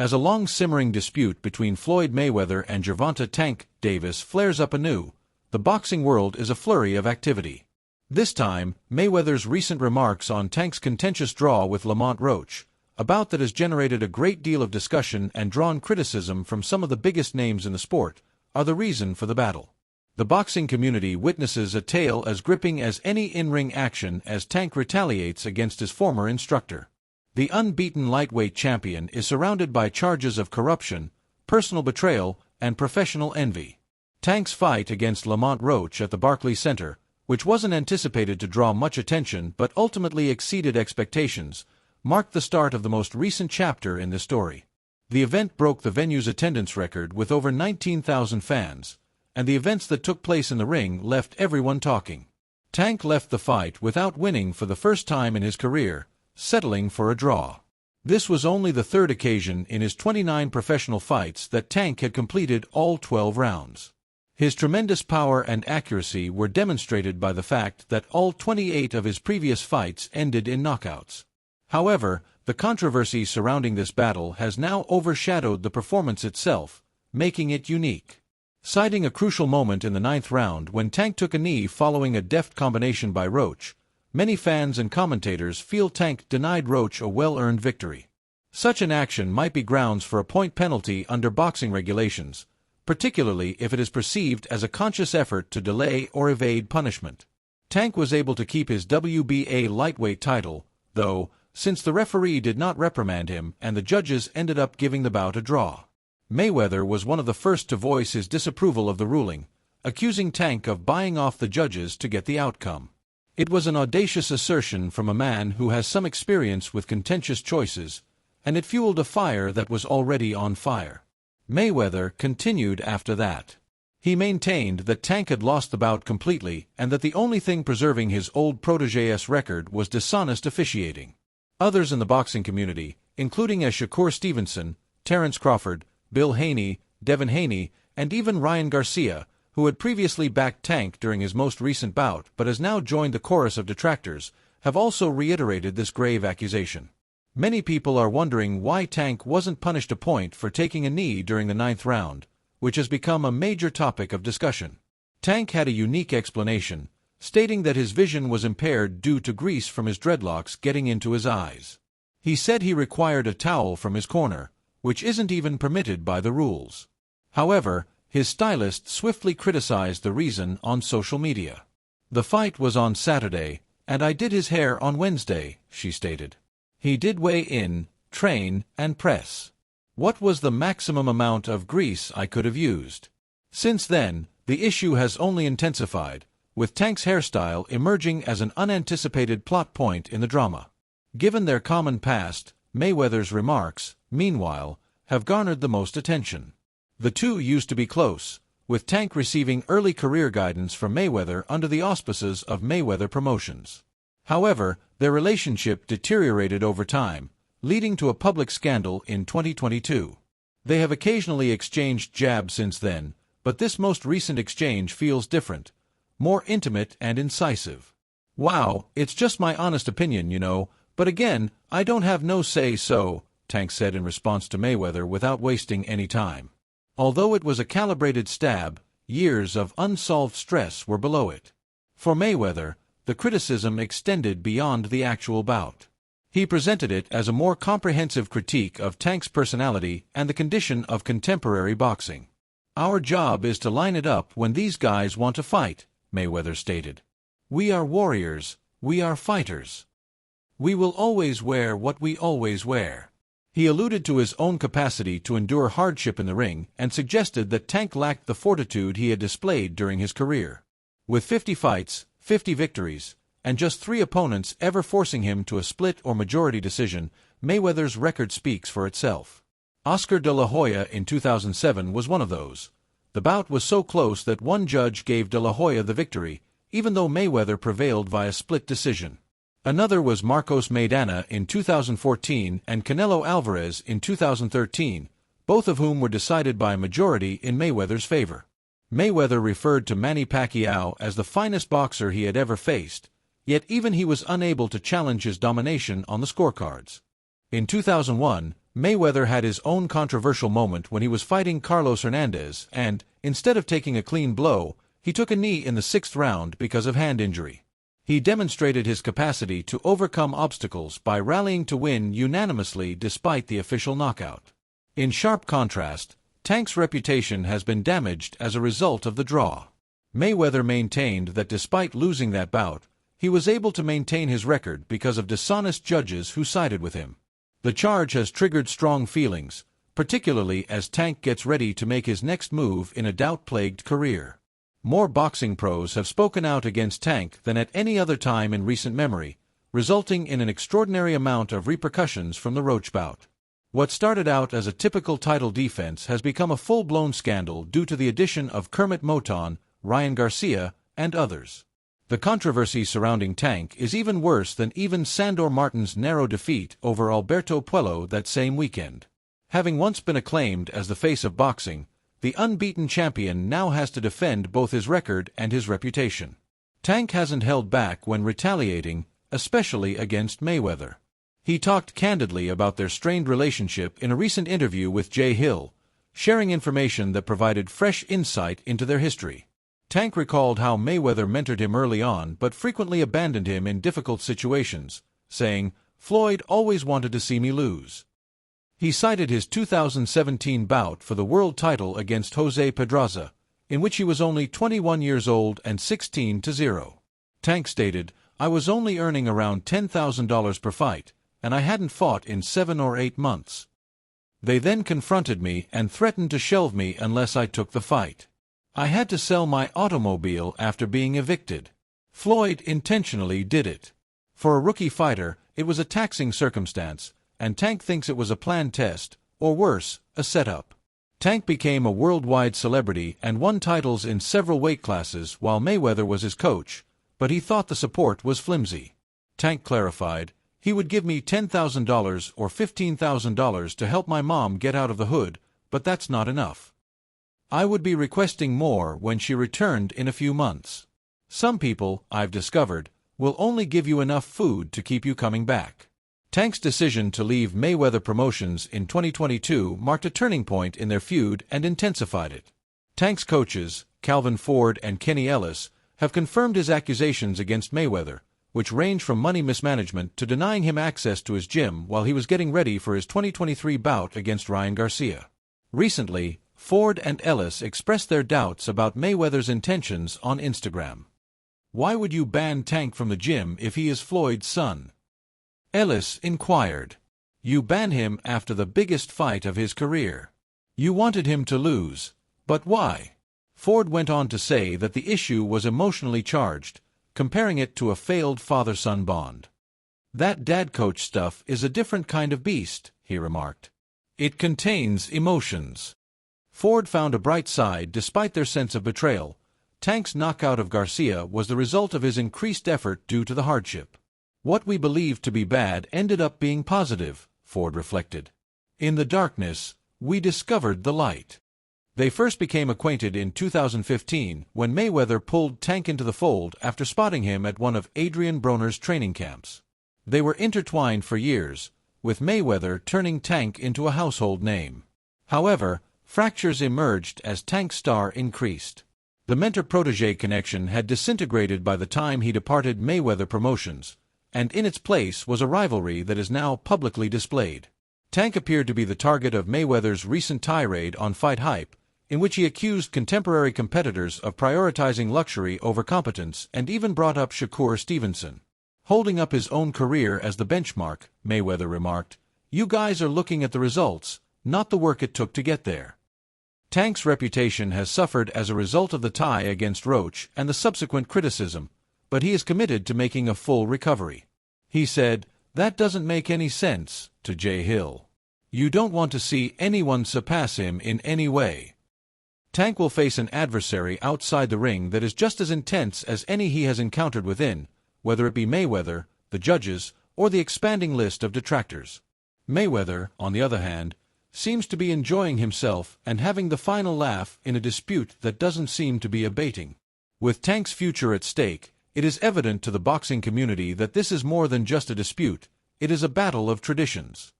As a long-simmering dispute between Floyd Mayweather and Gervonta "Tank" Davis flares up anew, the boxing world is a flurry of activity. This time, Mayweather's recent remarks on Tank's contentious draw with Lamont Roach, a bout that has generated a great deal of discussion and drawn criticism from some of the biggest names in the sport, are the reason for the battle. The boxing community witnesses a tale as gripping as any in-ring action as Tank retaliates against his former instructor. The unbeaten lightweight champion is surrounded by charges of corruption, personal betrayal, and professional envy. Tank's fight against Lamont Roach at the Barclays Center, which wasn't anticipated to draw much attention but ultimately exceeded expectations, marked the start of the most recent chapter in this story. The event broke the venue's attendance record with over 19,000 fans, and the events that took place in the ring left everyone talking. Tank left the fight without winning for the first time in his career, settling for a draw. This was only the third occasion in his 29 professional fights that Tank had completed all 12 rounds. His tremendous power and accuracy were demonstrated by the fact that all 28 of his previous fights ended in knockouts. However, the controversy surrounding this battle has now overshadowed the performance itself, making it unique. Citing a crucial moment in the 9th round when Tank took a knee following a deft combination by Roach, many fans and commentators feel Tank denied Roach a well-earned victory. Such an action might be grounds for a point penalty under boxing regulations, particularly if it is perceived as a conscious effort to delay or evade punishment. Tank was able to keep his WBA lightweight title, though, since the referee did not reprimand him and the judges ended up giving the bout a draw. Mayweather was one of the first to voice his disapproval of the ruling, accusing Tank of buying off the judges to get the outcome. It was an audacious assertion from a man who has some experience with contentious choices, and it fueled a fire that was already on fire. Mayweather continued after that. He maintained that Tank had lost the bout completely and that the only thing preserving his old protégé's record was dishonest officiating. Others in the boxing community, including Shakur Stevenson, Terence Crawford, Bill Haney, Devin Haney, and even Ryan Garcia, who had previously backed Tank during his most recent bout but has now joined the chorus of detractors, have also reiterated this grave accusation. Many people are wondering why Tank wasn't punished a point for taking a knee during the 9th round, which has become a major topic of discussion. Tank had a unique explanation, stating that his vision was impaired due to grease from his dreadlocks getting into his eyes. He said he required a towel from his corner, which isn't even permitted by the rules. However, his stylist swiftly criticized the reason on social media. "The fight was on Saturday, and I did his hair on Wednesday," she stated. "He did weigh in, train, and press. What was the maximum amount of grease I could have used?" Since then, the issue has only intensified, with Tank's hairstyle emerging as an unanticipated plot point in the drama. Given their common past, Mayweather's remarks, meanwhile, have garnered the most attention. The two used to be close, with Tank receiving early career guidance from Mayweather under the auspices of Mayweather Promotions. However, their relationship deteriorated over time, leading to a public scandal in 2022. They have occasionally exchanged jabs since then, but this most recent exchange feels different, more intimate and incisive. "Wow, it's just my honest opinion, you know, but again, I don't have no say so," Tank said in response to Mayweather without wasting any time. Although it was a calibrated stab, years of unsolved stress were below it. For Mayweather, the criticism extended beyond the actual bout. He presented it as a more comprehensive critique of Tank's personality and the condition of contemporary boxing. "Our job is to line it up when these guys want to fight," Mayweather stated. "We are warriors, we are fighters. We will always wear what we always wear." He alluded to his own capacity to endure hardship in the ring and suggested that Tank lacked the fortitude he had displayed during his career. With 50 fights, 50 victories, and just 3 opponents ever forcing him to a split or majority decision, Mayweather's record speaks for itself. Oscar de la Hoya in 2007 was one of those. The bout was so close that one judge gave de la Hoya the victory, even though Mayweather prevailed via split decision. Another was Marcos Maidana in 2014 and Canelo Alvarez in 2013, both of whom were decided by a majority in Mayweather's favor. Mayweather referred to Manny Pacquiao as the finest boxer he had ever faced, yet even he was unable to challenge his domination on the scorecards. In 2001, Mayweather had his own controversial moment when he was fighting Carlos Hernandez and, instead of taking a clean blow, he took a knee in the 6th round because of hand injury. He demonstrated his capacity to overcome obstacles by rallying to win unanimously despite the official knockout. In sharp contrast, Tank's reputation has been damaged as a result of the draw. Mayweather maintained that despite losing that bout, he was able to maintain his record because of dishonest judges who sided with him. The charge has triggered strong feelings, particularly as Tank gets ready to make his next move in a doubt-plagued career. More boxing pros have spoken out against Tank than at any other time in recent memory, resulting in an extraordinary amount of repercussions from the Roach bout. What started out as a typical title defense has become a full-blown scandal due to the addition of Kermit Moton, Ryan Garcia, and others. The controversy surrounding Tank is even worse than even Sandor Martin's narrow defeat over Alberto Puello that same weekend. Having once been acclaimed as the face of boxing, the unbeaten champion now has to defend both his record and his reputation. Tank hasn't held back when retaliating, especially against Mayweather. He talked candidly about their strained relationship in a recent interview with Jay Hill, sharing information that provided fresh insight into their history. Tank recalled how Mayweather mentored him early on but frequently abandoned him in difficult situations, saying, "Floyd always wanted to see me lose." He cited his 2017 bout for the world title against Jose Pedraza, in which he was only 21 years old and 16-0. Tank stated, "I was only earning around $10,000 per fight, and I hadn't fought in 7 or 8 months. They then confronted me and threatened to shelve me unless I took the fight. I had to sell my automobile after being evicted." Floyd intentionally did it. For a rookie fighter, it was a taxing circumstance, and Tank thinks it was a planned test, or worse, a setup. Tank became a worldwide celebrity and won titles in several weight classes while Mayweather was his coach, but he thought the support was flimsy. Tank clarified, "He would give me $10,000 or $15,000 to help my mom get out of the hood, but that's not enough. I would be requesting more when she returned in a few months. Some people, I've discovered, will only give you enough food to keep you coming back." Tank's decision to leave Mayweather Promotions in 2022 marked a turning point in their feud and intensified it. Tank's coaches, Calvin Ford and Kenny Ellis, have confirmed his accusations against Mayweather, which range from money mismanagement to denying him access to his gym while he was getting ready for his 2023 bout against Ryan Garcia. Recently, Ford and Ellis expressed their doubts about Mayweather's intentions on Instagram. "Why would you ban Tank from the gym if he is Floyd's son?" Ellis inquired. "You ban him after the biggest fight of his career. You wanted him to lose, but why?" Ford went on to say that the issue was emotionally charged, comparing it to a failed father-son bond. "That dad-coach stuff is a different kind of beast," he remarked. "It contains emotions." Ford found a bright side despite their sense of betrayal. Tank's knockout of Garcia was the result of his increased effort due to the hardship. "What we believed to be bad ended up being positive," Ford reflected. "In the darkness, we discovered the light." They first became acquainted in 2015 when Mayweather pulled Tank into the fold after spotting him at one of Adrian Broner's training camps. They were intertwined for years, with Mayweather turning Tank into a household name. However, fractures emerged as Tank's star increased. The mentor-protege connection had disintegrated by the time he departed Mayweather Promotions, and in its place was a rivalry that is now publicly displayed. Tank appeared to be the target of Mayweather's recent tirade on Fight Hype, in which he accused contemporary competitors of prioritizing luxury over competence and even brought up Shakur Stevenson. Holding up his own career as the benchmark, Mayweather remarked, "You guys are looking at the results, not the work it took to get there." Tank's reputation has suffered as a result of the tie against Roach and the subsequent criticism, but he is committed to making a full recovery. He said, "That doesn't make any sense," to Jay Hill. "You don't want to see anyone surpass him in any way." Tank will face an adversary outside the ring that is just as intense as any he has encountered within, whether it be Mayweather, the judges, or the expanding list of detractors. Mayweather, on the other hand, seems to be enjoying himself and having the final laugh in a dispute that doesn't seem to be abating. With Tank's future at stake, it is evident to the boxing community that this is more than just a dispute, it is a battle of traditions.